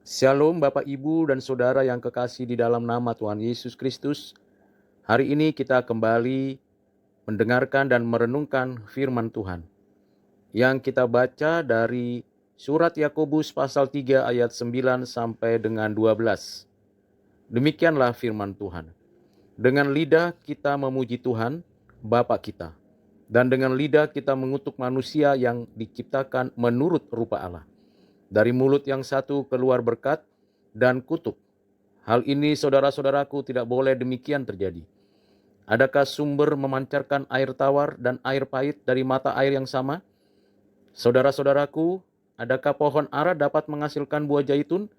Shalom Bapak Ibu dan Saudara yang kekasih di dalam nama Tuhan Yesus Kristus. Hari ini kita kembali mendengarkan dan merenungkan firman Tuhan. Yang kita baca dari surat Yakobus pasal 3 ayat 9 sampai dengan 12. Demikianlah firman Tuhan. Dengan lidah kita memuji Tuhan, Bapa kita. Dan dengan lidah kita mengutuk manusia yang diciptakan menurut rupa Allah. Dari mulut yang satu keluar berkat dan kutuk. Hal ini saudara-saudaraku tidak boleh demikian terjadi. Adakah sumber memancarkan air tawar dan air pahit dari mata air yang sama? Saudara-saudaraku, adakah pohon ara dapat menghasilkan buah zaitun?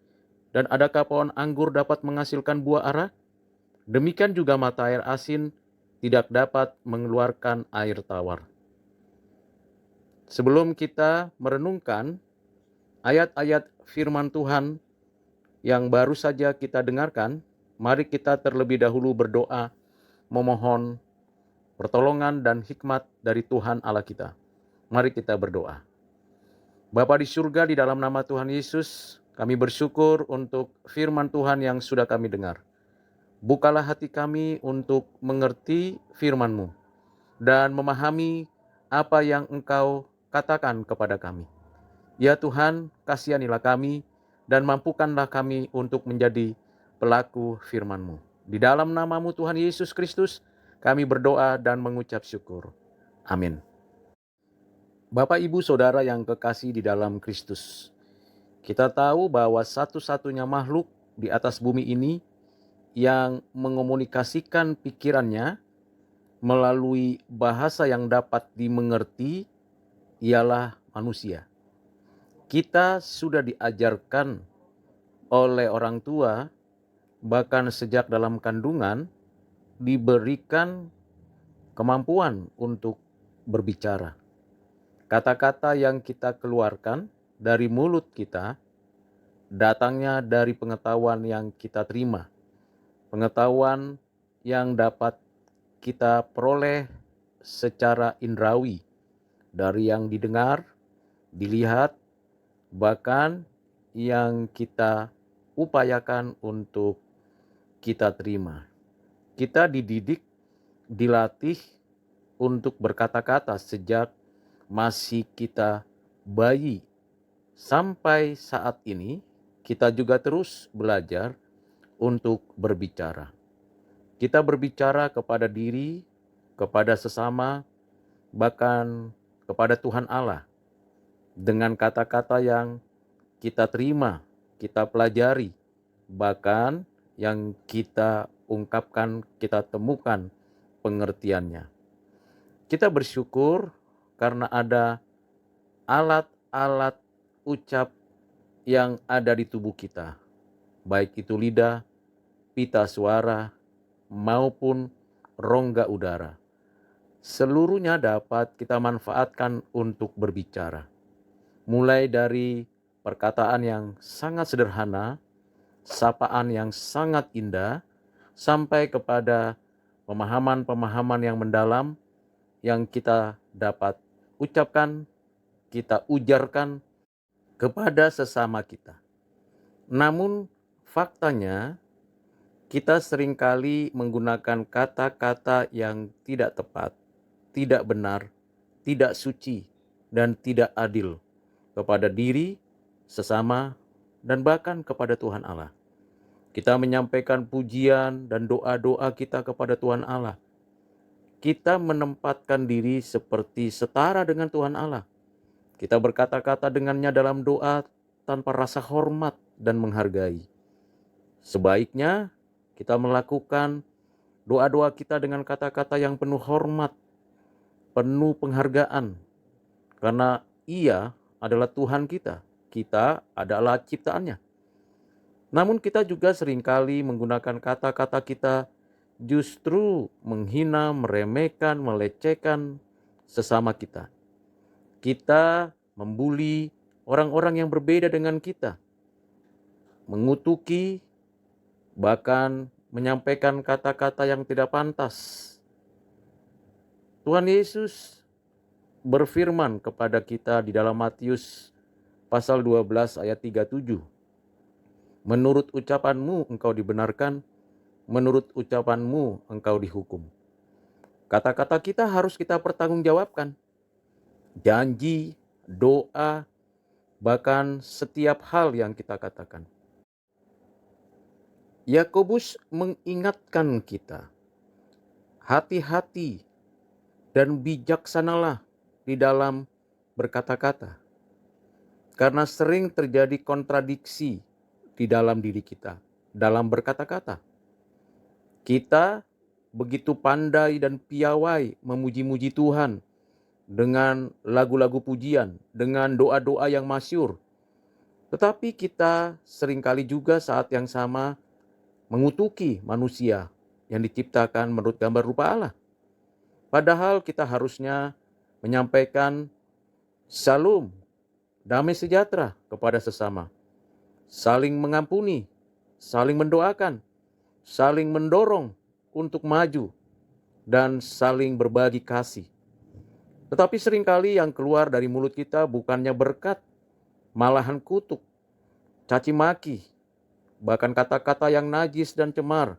Dan adakah pohon anggur dapat menghasilkan buah ara? Demikian juga mata air asin tidak dapat mengeluarkan air tawar. Sebelum kita merenungkan ayat-ayat firman Tuhan yang baru saja kita dengarkan, mari kita terlebih dahulu berdoa memohon pertolongan dan hikmat dari Tuhan Allah kita. Mari kita berdoa. Bapa di surga, di dalam nama Tuhan Yesus, kami bersyukur untuk firman Tuhan yang sudah kami dengar. Bukalah hati kami untuk mengerti firman-Mu dan memahami apa yang Engkau katakan kepada kami. Ya Tuhan, kasihanilah kami dan mampukanlah kami untuk menjadi pelaku firman-Mu. Di dalam nama-Mu Tuhan Yesus Kristus, kami berdoa dan mengucap syukur. Amin. Bapak, Ibu, Saudara yang kekasih di dalam Kristus, kita tahu bahwa satu-satunya makhluk di atas bumi ini yang mengomunikasikan pikirannya melalui bahasa yang dapat dimengerti ialah manusia. Kita sudah diajarkan oleh orang tua, bahkan sejak dalam kandungan, diberikan kemampuan untuk berbicara. Kata-kata yang kita keluarkan dari mulut kita datangnya dari pengetahuan yang kita terima. Pengetahuan yang dapat kita peroleh secara indrawi dari yang didengar, dilihat, bahkan yang kita upayakan untuk kita terima. Kita dididik, dilatih untuk berkata-kata sejak masih kita bayi. Sampai saat ini kita juga terus belajar untuk berbicara. Kita berbicara kepada diri, kepada sesama, bahkan kepada Tuhan Allah dengan kata-kata yang kita terima, kita pelajari, bahkan yang kita ungkapkan, kita temukan pengertiannya. Kita bersyukur karena ada alat-alat ucap yang ada di tubuh kita, baik itu lidah, pita suara, maupun rongga udara. Seluruhnya dapat kita manfaatkan untuk berbicara. Mulai dari perkataan yang sangat sederhana, sapaan yang sangat indah, sampai kepada pemahaman-pemahaman yang mendalam yang kita dapat ucapkan, kita ujarkan kepada sesama kita. Namun faktanya kita seringkali menggunakan kata-kata yang tidak tepat, tidak benar, tidak suci, dan tidak adil kepada diri, sesama, dan bahkan kepada Tuhan Allah. Kita menyampaikan pujian dan doa-doa kita kepada Tuhan Allah. Kita menempatkan diri seperti setara dengan Tuhan Allah. Kita berkata-kata dengannya dalam doa tanpa rasa hormat dan menghargai. Sebaiknya kita melakukan doa-doa kita dengan kata-kata yang penuh hormat, penuh penghargaan. Karena Ia adalah Tuhan kita. Kita adalah ciptaannya. Namun kita juga seringkali menggunakan kata-kata kita justru menghina, meremehkan, melecehkan sesama kita. Kita membuli orang-orang yang berbeda dengan kita, mengutuki, bahkan menyampaikan kata-kata yang tidak pantas. Tuhan Yesus berfirman kepada kita di dalam Matius pasal 12 ayat 37. Menurut ucapanmu engkau dibenarkan, menurut ucapanmu engkau dihukum. Kata-kata kita harus kita pertanggungjawabkan. Janji, doa, bahkan setiap hal yang kita katakan. Yakobus mengingatkan kita, hati-hati dan bijaksanalah di dalam berkata-kata. Karena sering terjadi kontradiksi di dalam diri kita, dalam berkata-kata. Kita begitu pandai dan piawai memuji-muji Tuhan dengan lagu-lagu pujian, dengan doa-doa yang masyhur. Tetapi kita seringkali juga saat yang sama mengutuki manusia yang diciptakan menurut gambar rupa Allah. Padahal kita harusnya menyampaikan Shalom, damai sejahtera kepada sesama. Saling mengampuni, saling mendoakan, saling mendorong untuk maju, dan saling berbagi kasih. Tetapi seringkali yang keluar dari mulut kita bukannya berkat, malahan kutuk, caci maki, bahkan kata-kata yang najis dan cemar.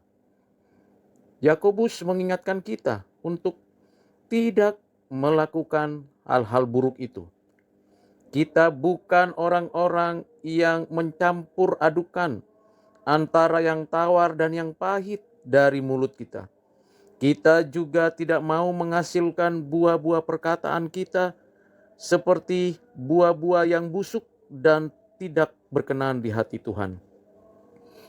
Yakobus mengingatkan kita untuk tidak melakukan hal-hal buruk itu. Kita bukan orang-orang yang mencampur adukan antara yang tawar dan yang pahit dari mulut kita. Kita juga tidak mau menghasilkan buah-buah perkataan kita seperti buah-buah yang busuk dan tidak berkenan di hati Tuhan.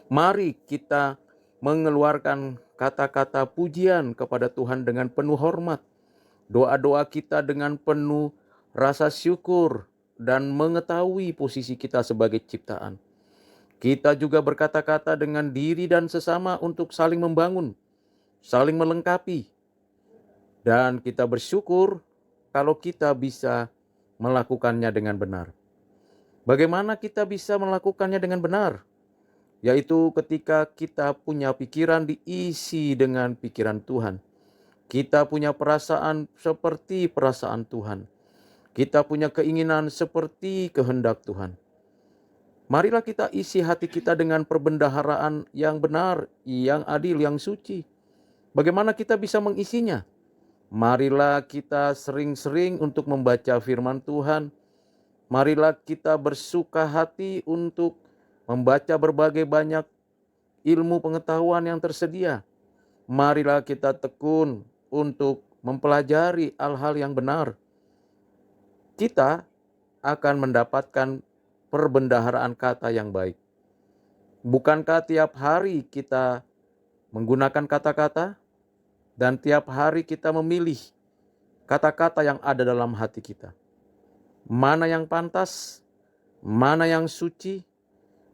Mari kita mengeluarkan kata-kata pujian kepada Tuhan dengan penuh hormat. Doa-doa kita dengan penuh rasa syukur dan mengetahui posisi kita sebagai ciptaan. Kita juga berkata-kata dengan diri dan sesama untuk saling membangun, saling melengkapi. Dan kita bersyukur kalau kita bisa melakukannya dengan benar. Bagaimana kita bisa melakukannya dengan benar? Yaitu ketika kita punya pikiran diisi dengan pikiran Tuhan. Kita punya perasaan seperti perasaan Tuhan. Kita punya keinginan seperti kehendak Tuhan. Marilah kita isi hati kita dengan perbendaharaan yang benar, yang adil, yang suci. Bagaimana kita bisa mengisinya? Marilah kita sering-sering untuk membaca firman Tuhan. Marilah kita bersuka hati untuk membaca berbagai banyak ilmu pengetahuan yang tersedia. Marilah kita tekun untuk mempelajari hal-hal yang benar. Kita akan mendapatkan perbendaharaan kata yang baik. Bukankah tiap hari kita menggunakan kata-kata dan tiap hari kita memilih kata-kata yang ada dalam hati kita? Mana yang pantas, mana yang suci,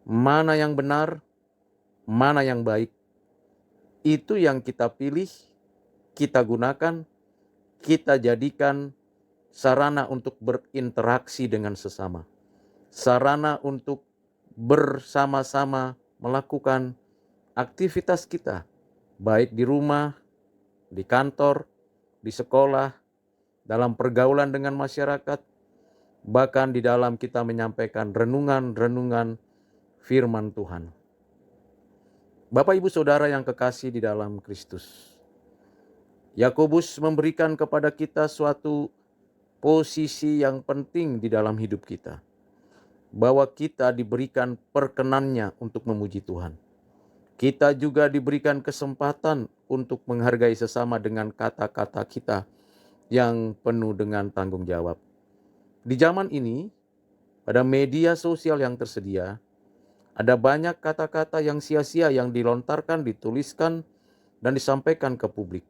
mana yang benar, mana yang baik. Itu yang kita pilih, kita gunakan, kita jadikan sarana untuk berinteraksi dengan sesama. Sarana untuk bersama-sama melakukan aktivitas kita, baik di rumah, di kantor, di sekolah, dalam pergaulan dengan masyarakat, bahkan di dalam kita menyampaikan renungan-renungan firman Tuhan. Bapak Ibu Saudara yang kekasih di dalam Kristus, Yakobus memberikan kepada kita suatu posisi yang penting di dalam hidup kita, bahwa kita diberikan perkenannya untuk memuji Tuhan. Kita juga diberikan kesempatan untuk menghargai sesama dengan kata-kata kita yang penuh dengan tanggung jawab. Di zaman ini, pada media sosial yang tersedia, ada banyak kata-kata yang sia-sia yang dilontarkan, dituliskan, dan disampaikan ke publik.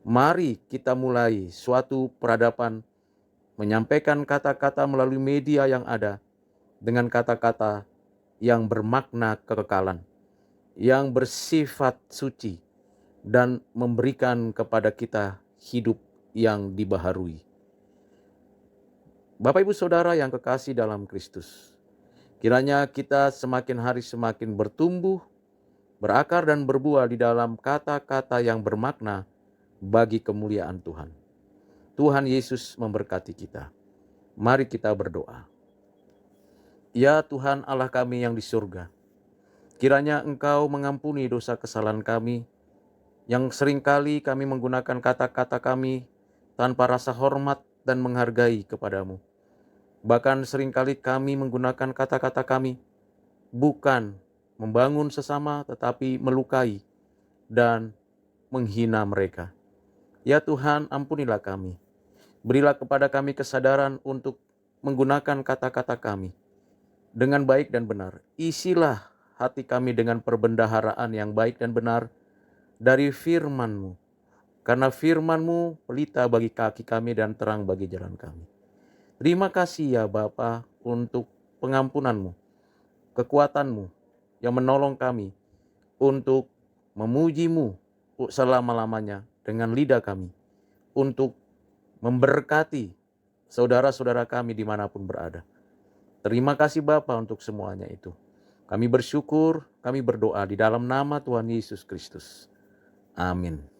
Mari kita mulai suatu peradaban menyampaikan kata-kata melalui media yang ada dengan kata-kata yang bermakna kekekalan, yang bersifat suci, dan memberikan kepada kita hidup yang dibaharui. Bapak Ibu Saudara yang kekasih dalam Kristus, kiranya kita semakin hari semakin bertumbuh, berakar dan berbuah di dalam kata-kata yang bermakna bagi kemuliaan Tuhan. Tuhan Yesus memberkati kita. Mari kita berdoa. Ya Tuhan Allah kami yang di surga, Kiranya Engkau mengampuni dosa kesalahan kami, yang seringkali kami menggunakan kata-kata kami tanpa rasa hormat dan menghargai kepadamu. Bahkan seringkali kami menggunakan kata-kata kami bukan membangun sesama, tetapi melukai dan menghina mereka. Ya Tuhan, ampunilah kami. Berilah kepada kami kesadaran untuk menggunakan kata-kata kami dengan baik dan benar. Isilah hati kami dengan perbendaharaan yang baik dan benar dari firman-Mu. Karena firman-Mu pelita bagi kaki kami dan terang bagi jalan kami. Terima kasih ya Bapa untuk pengampunan-Mu, kekuatan-Mu yang menolong kami untuk memuji-Mu selama-lamanya dengan lidah kami, untuk memberkati saudara-saudara kami dimanapun berada. Terima kasih Bapa untuk semuanya itu. Kami bersyukur, kami berdoa di dalam nama Tuhan Yesus Kristus. Amin.